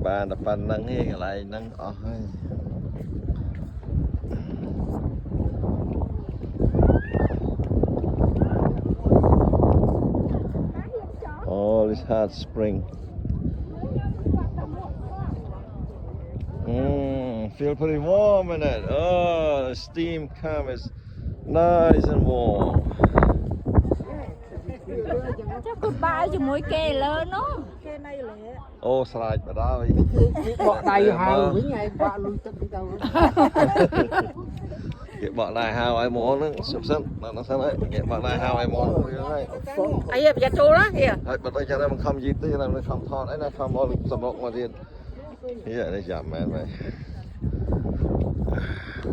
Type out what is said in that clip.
bàn tập bàn nâng hay lại nâng oh this hot spring feel pretty warm in it. Oh, the steam comes nice and warm. Chắc goodbye cho mỗi kê lớn nó. Kê này lẹ. Ô sài bà đó. Bọ đầy hào với ngày bọ lui tất đi đâu. Cái bọ này hào ai muốn nó sụp sân, nó sao đấy? Cái bọ này hào ai muốn đấy. Ai giờ giờ chỗ đó kìa. Đấy, bật đây cho nên mình không gì tới là mình không thon đấy, nó không có sầm rộng mà riêng. Như vậy để giảm mẹ vậy.